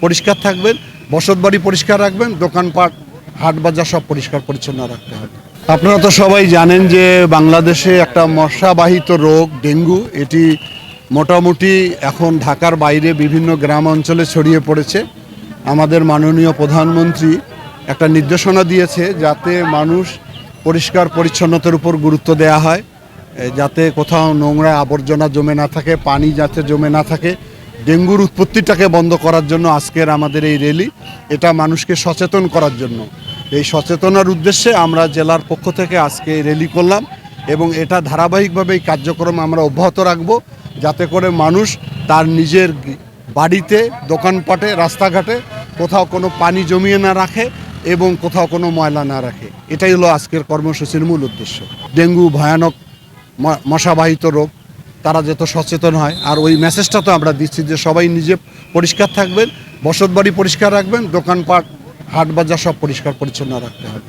পরিষ্কার থাকবেন, বসতবাড়ি পরিষ্কার রাখবেন, দোকানপাট হাট বাজার সব পরিষ্কার পরিচ্ছন্ন রাখতে হবে। আপনারা তো সবাই জানেন যে বাংলাদেশে একটা মশাবাহিত রোগ ডেঙ্গু, এটি মোটামুটি এখন ঢাকার বাইরে বিভিন্ন গ্রাম অঞ্চলে ছড়িয়ে পড়েছে। আমাদের মাননীয় প্রধানমন্ত্রী একটা নির্দেশনা দিয়েছে যাতে মানুষ পরিষ্কার পরিচ্ছন্নতার উপর গুরুত্ব দেওয়া হয়, যাতে কোথাও নোংরা আবর্জনা জমে না থাকে, পানি যাতে জমে না থাকে। ডেঙ্গুর উৎপত্তিটাকে বন্ধ করার জন্য আজকের আমাদের এই র্যালি, এটা মানুষকে সচেতন করার জন্য। এই সচেতনার উদ্দেশ্যে আমরা জেলার পক্ষ থেকে আজকে এই র্যালি করলাম এবং এটা ধারাবাহিকভাবে এই কার্যক্রম আমরা অব্যাহত রাখব, যাতে করে মানুষ তার নিজের বাড়িতে, দোকানপাটে, রাস্তাঘাটে কোথাও কোনো পানি জমিয়ে না রাখে এবং কোথাও কোনো ময়লা না রাখে। এটাই হলো আজকের কর্মসূচির মূল উদ্দেশ্য। ডেঙ্গু ভয়ানক মশাবাহিত রোগ, তারা যত সচেতন হয়। আর ওই মেসেজটা তো আমরা দিচ্ছি যে সবাই নিজে পরিষ্কার থাকবেন, বসতবাড়ি পরিষ্কার রাখবেন, দোকানপাট হাট বাজার সব পরিষ্কার পরিচ্ছন্ন রাখতে হবে।